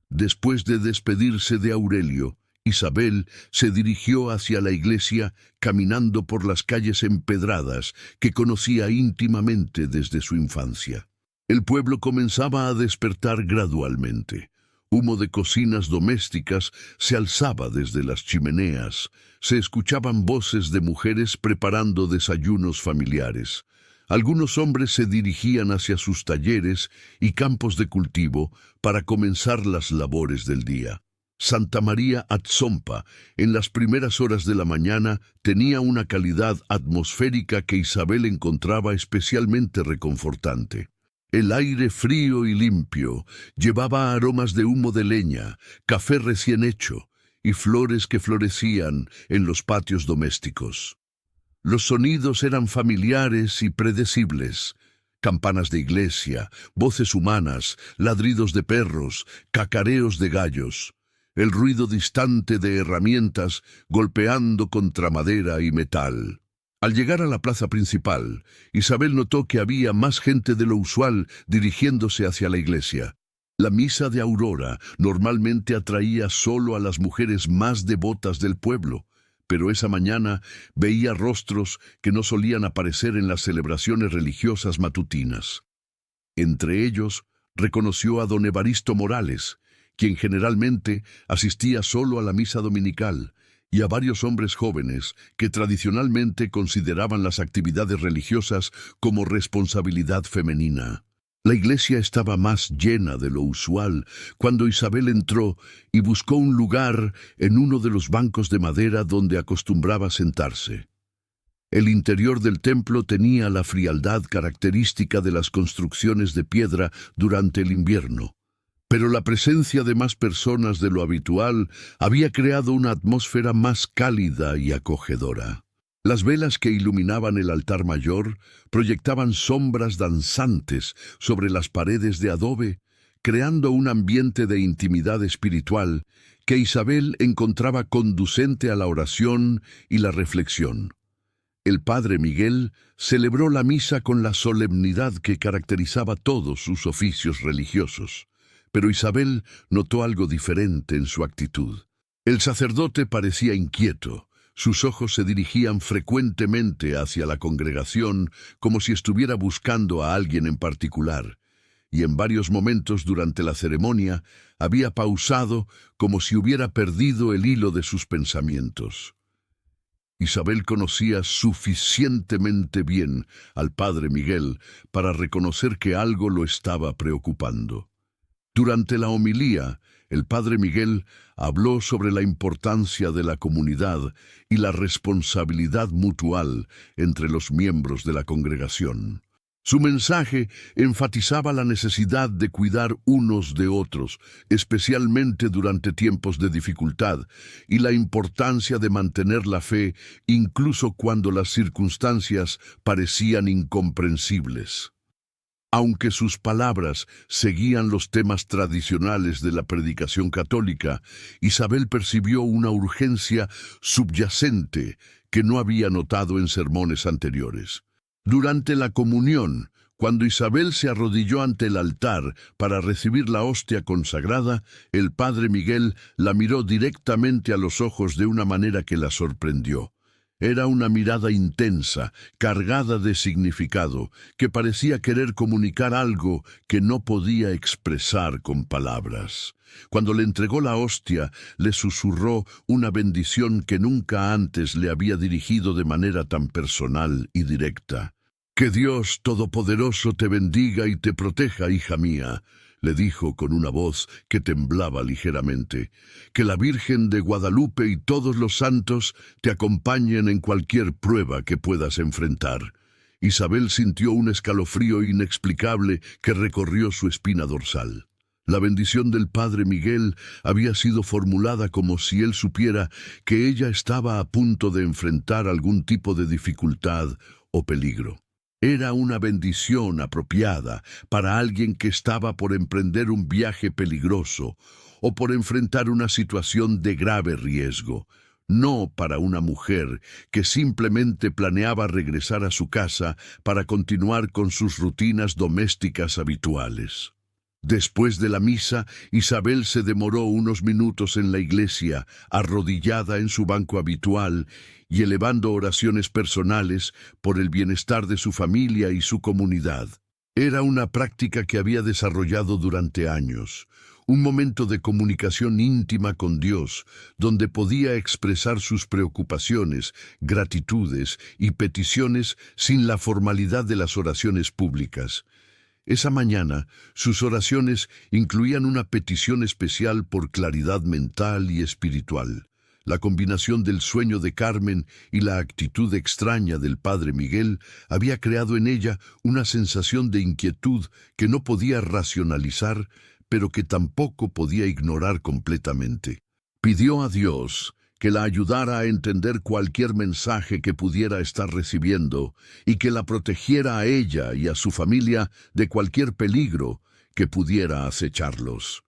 Después de despedirse de Aurelio, Isabel se dirigió hacia la iglesia caminando por las calles empedradas que conocía íntimamente desde su infancia. El pueblo comenzaba a despertar gradualmente. Humo de cocinas domésticas se alzaba desde las chimeneas. Se escuchaban voces de mujeres preparando desayunos familiares. Algunos hombres se dirigían hacia sus talleres y campos de cultivo para comenzar las labores del día. Santa María Atzompa, en las primeras horas de la mañana, tenía una calidad atmosférica que Isabel encontraba especialmente reconfortante. El aire frío y limpio llevaba aromas de humo de leña, café recién hecho y flores que florecían en los patios domésticos. Los sonidos eran familiares y predecibles: campanas de iglesia, voces humanas, ladridos de perros, cacareos de gallos, el ruido distante de herramientas golpeando contra madera y metal. Al llegar a la plaza principal, Isabel notó que había más gente de lo usual dirigiéndose hacia la iglesia. La misa de Aurora normalmente atraía solo a las mujeres más devotas del pueblo, pero esa mañana veía rostros que no solían aparecer en las celebraciones religiosas matutinas. Entre ellos, reconoció a don Evaristo Morales, quien generalmente asistía solo a la misa dominical, y a varios hombres jóvenes que tradicionalmente consideraban las actividades religiosas como responsabilidad femenina. La iglesia estaba más llena de lo usual cuando Isabel entró y buscó un lugar en uno de los bancos de madera donde acostumbraba sentarse. El interior del templo tenía la frialdad característica de las construcciones de piedra durante el invierno, pero la presencia de más personas de lo habitual había creado una atmósfera más cálida y acogedora. Las velas que iluminaban el altar mayor proyectaban sombras danzantes sobre las paredes de adobe, creando un ambiente de intimidad espiritual que Isabel encontraba conducente a la oración y la reflexión. El padre Miguel celebró la misa con la solemnidad que caracterizaba todos sus oficios religiosos, pero Isabel notó algo diferente en su actitud. El sacerdote parecía inquieto. Sus ojos se dirigían frecuentemente hacia la congregación como si estuviera buscando a alguien en particular, y en varios momentos durante la ceremonia había pausado como si hubiera perdido el hilo de sus pensamientos. Isabel conocía suficientemente bien al padre Miguel para reconocer que algo lo estaba preocupando. Durante la homilía, el padre Miguel habló sobre la importancia de la comunidad y la responsabilidad mutual entre los miembros de la congregación. Su mensaje enfatizaba la necesidad de cuidar unos de otros, especialmente durante tiempos de dificultad, y la importancia de mantener la fe incluso cuando las circunstancias parecían incomprensibles. Aunque sus palabras seguían los temas tradicionales de la predicación católica, Isabel percibió una urgencia subyacente que no había notado en sermones anteriores. Durante la comunión, cuando Isabel se arrodilló ante el altar para recibir la hostia consagrada, el padre Miguel la miró directamente a los ojos de una manera que la sorprendió. Era una mirada intensa, cargada de significado, que parecía querer comunicar algo que no podía expresar con palabras. Cuando le entregó la hostia, le susurró una bendición que nunca antes le había dirigido de manera tan personal y directa. «Que Dios Todopoderoso te bendiga y te proteja, hija mía», le dijo con una voz que temblaba ligeramente. «Que la Virgen de Guadalupe y todos los santos te acompañen en cualquier prueba que puedas enfrentar». Isabel sintió un escalofrío inexplicable que recorrió su espina dorsal. La bendición del padre Miguel había sido formulada como si él supiera que ella estaba a punto de enfrentar algún tipo de dificultad o peligro. Era una bendición apropiada para alguien que estaba por emprender un viaje peligroso o por enfrentar una situación de grave riesgo, no para una mujer que simplemente planeaba regresar a su casa para continuar con sus rutinas domésticas habituales. Después de la misa, Isabel se demoró unos minutos en la iglesia, arrodillada en su banco habitual y elevando oraciones personales por el bienestar de su familia y su comunidad. Era una práctica que había desarrollado durante años, un momento de comunicación íntima con Dios, donde podía expresar sus preocupaciones, gratitudes y peticiones sin la formalidad de las oraciones públicas. Esa mañana, sus oraciones incluían una petición especial por claridad mental y espiritual. La combinación del sueño de Carmen y la actitud extraña del padre Miguel había creado en ella una sensación de inquietud que no podía racionalizar, pero que tampoco podía ignorar completamente. Pidió a Dios que la ayudara a entender cualquier mensaje que pudiera estar recibiendo y que la protegiera a ella y a su familia de cualquier peligro que pudiera acecharlos.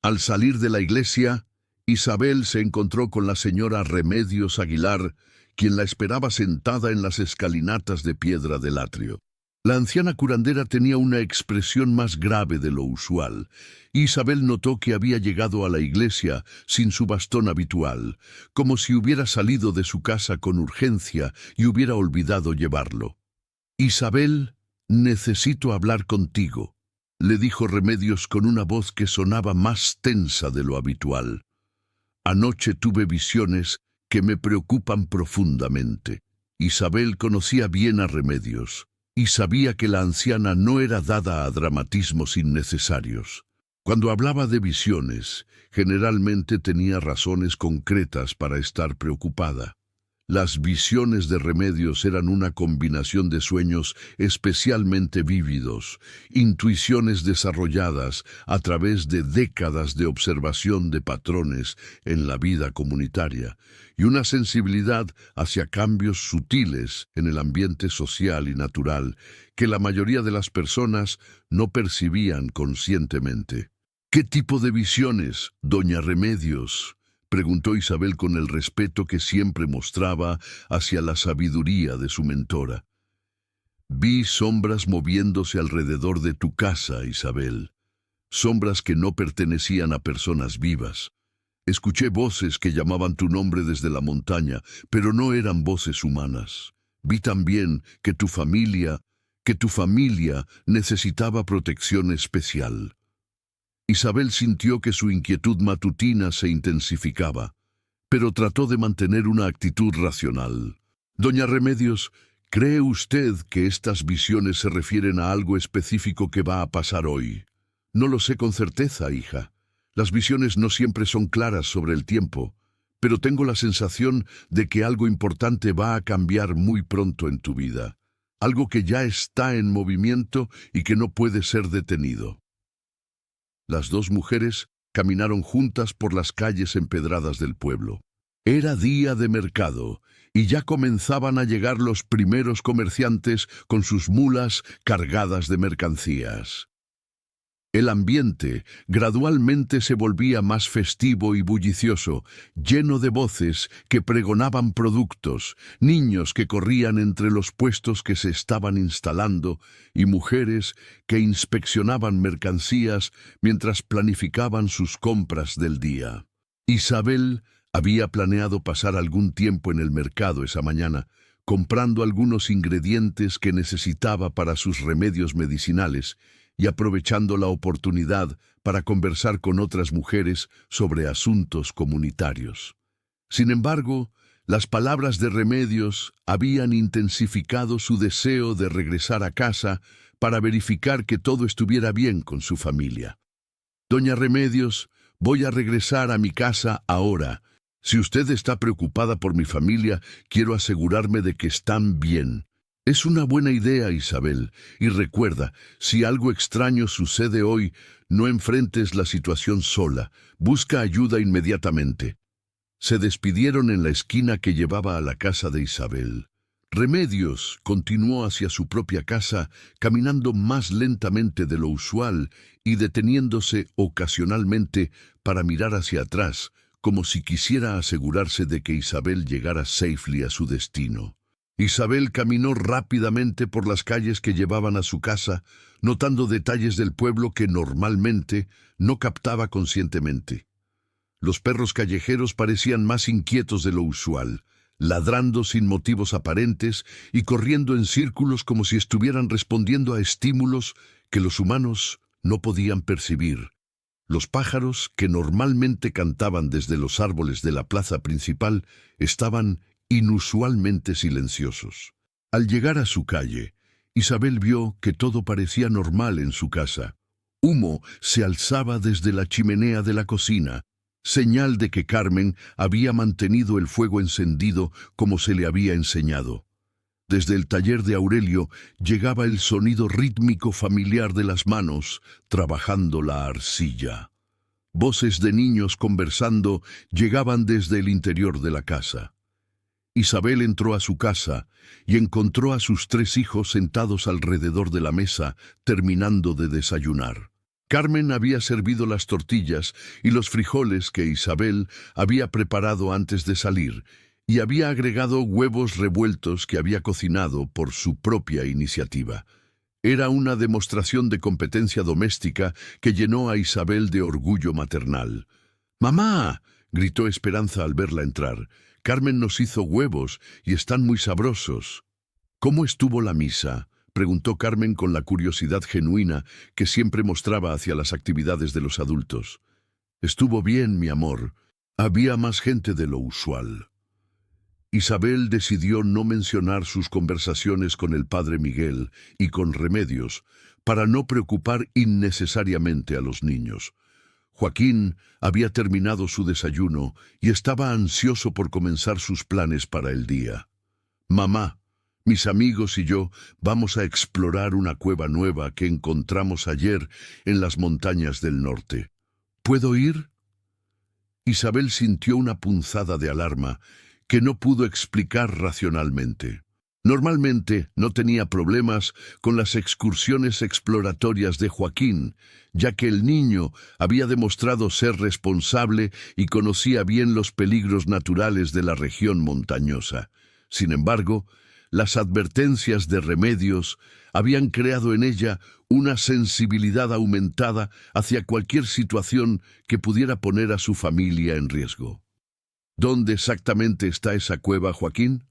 Al salir de la iglesia, Isabel se encontró con la señora Remedios Aguilar, quien la esperaba sentada en las escalinatas de piedra del atrio. La anciana curandera tenía una expresión más grave de lo usual. Isabel notó que había llegado a la iglesia sin su bastón habitual, como si hubiera salido de su casa con urgencia y hubiera olvidado llevarlo. «Isabel, necesito hablar contigo», le dijo Remedios con una voz que sonaba más tensa de lo habitual. «Anoche tuve visiones que me preocupan profundamente». Isabel conocía bien a Remedios y sabía que la anciana no era dada a dramatismos innecesarios. Cuando hablaba de visiones, generalmente tenía razones concretas para estar preocupada. Las visiones de Remedios eran una combinación de sueños especialmente vívidos, intuiciones desarrolladas a través de décadas de observación de patrones en la vida comunitaria y una sensibilidad hacia cambios sutiles en el ambiente social y natural que la mayoría de las personas no percibían conscientemente. «¿Qué tipo de visiones, doña Remedios?», preguntó Isabel con el respeto que siempre mostraba hacia la sabiduría de su mentora. Vi sombras moviéndose alrededor de tu casa, Isabel. Sombras que no pertenecían a personas vivas. Escuché voces que llamaban tu nombre desde la montaña, pero no eran voces humanas. Vi también que tu familia necesitaba protección especial. Isabel sintió que su inquietud matutina se intensificaba, pero trató de mantener una actitud racional. Doña Remedios, ¿cree usted que estas visiones se refieren a algo específico que va a pasar hoy? No lo sé con certeza, hija. Las visiones no siempre son claras sobre el tiempo, pero tengo la sensación de que algo importante va a cambiar muy pronto en tu vida. Algo que ya está en movimiento y que no puede ser detenido. Las dos mujeres caminaron juntas por las calles empedradas del pueblo. Era día de mercado y ya comenzaban a llegar los primeros comerciantes con sus mulas cargadas de mercancías. El ambiente gradualmente se volvía más festivo y bullicioso, lleno de voces que pregonaban productos, niños que corrían entre los puestos que se estaban instalando y mujeres que inspeccionaban mercancías mientras planificaban sus compras del día. Isabel había planeado pasar algún tiempo en el mercado esa mañana, comprando algunos ingredientes que necesitaba para sus remedios medicinales, y aprovechando la oportunidad para conversar con otras mujeres sobre asuntos comunitarios. Sin embargo, las palabras de Remedios habían intensificado su deseo de regresar a casa para verificar que todo estuviera bien con su familia. Doña Remedios, voy a regresar a mi casa ahora. Si usted está preocupada por mi familia, quiero asegurarme de que están bien. Es una buena idea, Isabel, y recuerda, si algo extraño sucede hoy, no enfrentes la situación sola, busca ayuda inmediatamente. Se despidieron en la esquina que llevaba a la casa de Isabel. Remedios continuó hacia su propia casa, caminando más lentamente de lo usual y deteniéndose ocasionalmente para mirar hacia atrás, como si quisiera asegurarse de que Isabel llegara safely a su destino. Isabel caminó rápidamente por las calles que llevaban a su casa, notando detalles del pueblo que normalmente no captaba conscientemente. Los perros callejeros parecían más inquietos de lo usual, ladrando sin motivos aparentes y corriendo en círculos como si estuvieran respondiendo a estímulos que los humanos no podían percibir. Los pájaros, que normalmente cantaban desde los árboles de la plaza principal, estaban inusualmente silenciosos. Al llegar a su calle, Isabel vio que todo parecía normal en su casa. Humo se alzaba desde la chimenea de la cocina, señal de que Carmen había mantenido el fuego encendido como se le había enseñado. Desde el taller de Aurelio llegaba el sonido rítmico familiar de las manos trabajando la arcilla. Voces de niños conversando llegaban desde el interior de la casa. Isabel entró a su casa y encontró a sus 3 hijos sentados alrededor de la mesa, terminando de desayunar. Carmen había servido las tortillas y los frijoles que Isabel había preparado antes de salir, y había agregado huevos revueltos que había cocinado por su propia iniciativa. Era una demostración de competencia doméstica que llenó a Isabel de orgullo maternal. «¡Mamá!», gritó Esperanza al verla entrar. «Carmen nos hizo huevos y están muy sabrosos». «¿Cómo estuvo la misa?», preguntó Carmen con la curiosidad genuina que siempre mostraba hacia las actividades de los adultos. «Estuvo bien, mi amor. Había más gente de lo usual». Isabel decidió no mencionar sus conversaciones con el padre Miguel y con Remedios para no preocupar innecesariamente a los niños. Joaquín había terminado su desayuno y estaba ansioso por comenzar sus planes para el día. «Mamá, mis amigos y yo vamos a explorar una cueva nueva que encontramos ayer en las montañas del norte. ¿Puedo ir?». Isabel sintió una punzada de alarma que no pudo explicar racionalmente. Normalmente no tenía problemas con las excursiones exploratorias de Joaquín, ya que el niño había demostrado ser responsable y conocía bien los peligros naturales de la región montañosa. Sin embargo, las advertencias de Remedios habían creado en ella una sensibilidad aumentada hacia cualquier situación que pudiera poner a su familia en riesgo. ¿Dónde exactamente está esa cueva, Joaquín?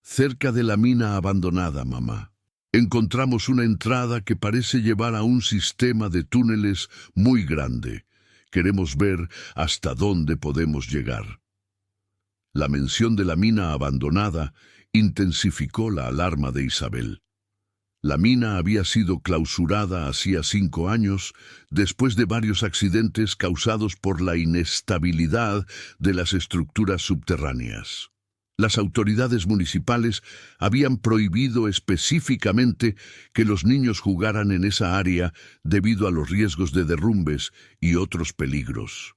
Cerca de la mina abandonada, mamá. Encontramos una entrada que parece llevar a un sistema de túneles muy grande. Queremos ver hasta dónde podemos llegar. La mención de la mina abandonada intensificó la alarma de Isabel. La mina había sido clausurada hacía 5 años, después de varios accidentes causados por la inestabilidad de las estructuras subterráneas. Las autoridades municipales habían prohibido específicamente que los niños jugaran en esa área debido a los riesgos de derrumbes y otros peligros.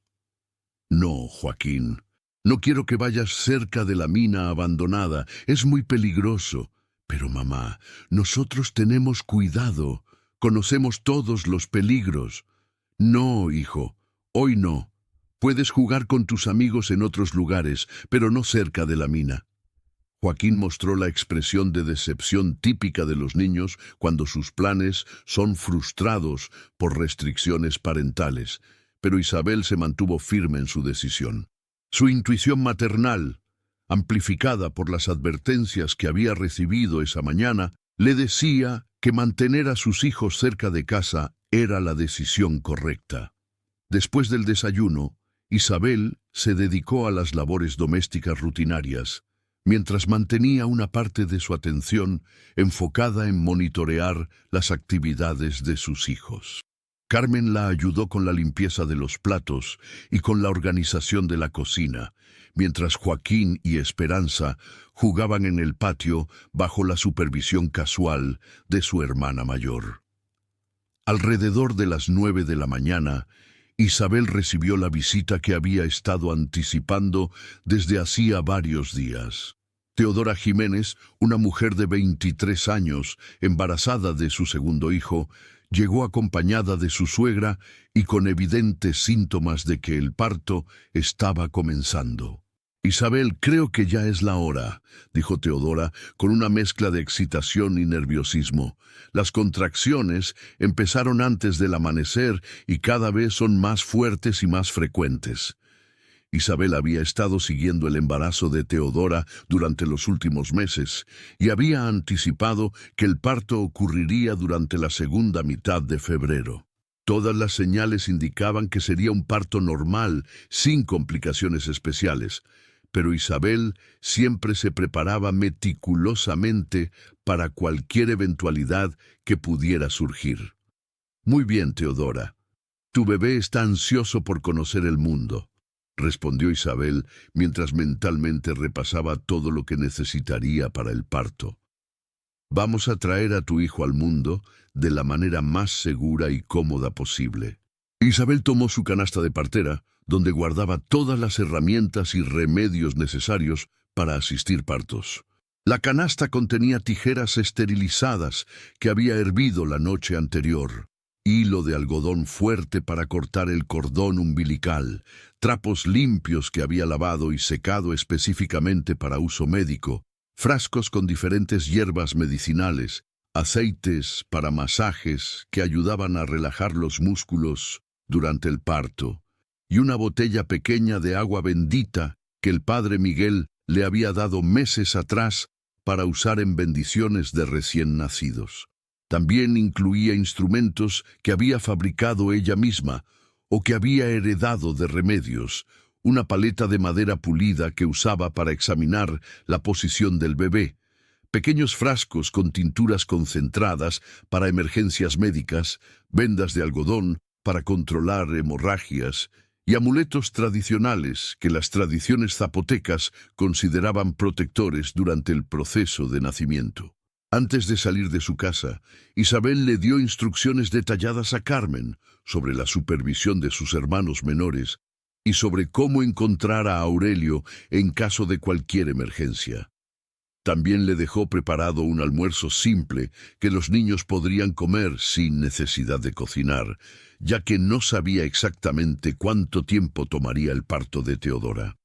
No, Joaquín, no quiero que vayas cerca de la mina abandonada, es muy peligroso. Pero mamá, nosotros tenemos cuidado, conocemos todos los peligros. No, hijo, hoy no. Puedes jugar con tus amigos en otros lugares, pero no cerca de la mina. Joaquín mostró la expresión de decepción típica de los niños cuando sus planes son frustrados por restricciones parentales, pero Isabel se mantuvo firme en su decisión. Su intuición maternal, amplificada por las advertencias que había recibido esa mañana, le decía que mantener a sus hijos cerca de casa era la decisión correcta. Después del desayuno, Isabel se dedicó a las labores domésticas rutinarias, mientras mantenía una parte de su atención enfocada en monitorear las actividades de sus hijos. Carmen la ayudó con la limpieza de los platos y con la organización de la cocina, mientras Joaquín y Esperanza jugaban en el patio bajo la supervisión casual de su hermana mayor. Alrededor de las 9 de la mañana, Isabel recibió la visita que había estado anticipando desde hacía varios días. Teodora Jiménez, una mujer de 23 años, embarazada de su segundo hijo, llegó acompañada de su suegra y con evidentes síntomas de que el parto estaba comenzando. «Isabel, creo que ya es la hora», dijo Teodora, con una mezcla de excitación y nerviosismo. Las contracciones empezaron antes del amanecer y cada vez son más fuertes y más frecuentes. Isabel había estado siguiendo el embarazo de Teodora durante los últimos meses y había anticipado que el parto ocurriría durante la segunda mitad de febrero. Todas las señales indicaban que sería un parto normal, sin complicaciones especiales, pero Isabel siempre se preparaba meticulosamente para cualquier eventualidad que pudiera surgir. «Muy bien, Teodora. Tu bebé está ansioso por conocer el mundo», respondió Isabel mientras mentalmente repasaba todo lo que necesitaría para el parto. «Vamos a traer a tu hijo al mundo de la manera más segura y cómoda posible». Isabel tomó su canasta de partera, donde guardaba todas las herramientas y remedios necesarios para asistir partos. La canasta contenía tijeras esterilizadas que había hervido la noche anterior, hilo de algodón fuerte para cortar el cordón umbilical, trapos limpios que había lavado y secado específicamente para uso médico, frascos con diferentes hierbas medicinales, aceites para masajes que ayudaban a relajar los músculos durante el parto, y una botella pequeña de agua bendita que el padre Miguel le había dado meses atrás para usar en bendiciones de recién nacidos. También incluía instrumentos que había fabricado ella misma o que había heredado de Remedios, una paleta de madera pulida que usaba para examinar la posición del bebé, pequeños frascos con tinturas concentradas para emergencias médicas, vendas de algodón para controlar hemorragias y amuletos tradicionales que las tradiciones zapotecas consideraban protectores durante el proceso de nacimiento. Antes de salir de su casa, Isabel le dio instrucciones detalladas a Carmen sobre la supervisión de sus hermanos menores y sobre cómo encontrar a Aurelio en caso de cualquier emergencia. También le dejó preparado un almuerzo simple que los niños podrían comer sin necesidad de cocinar, ya que no sabía exactamente cuánto tiempo tomaría el parto de Teodora.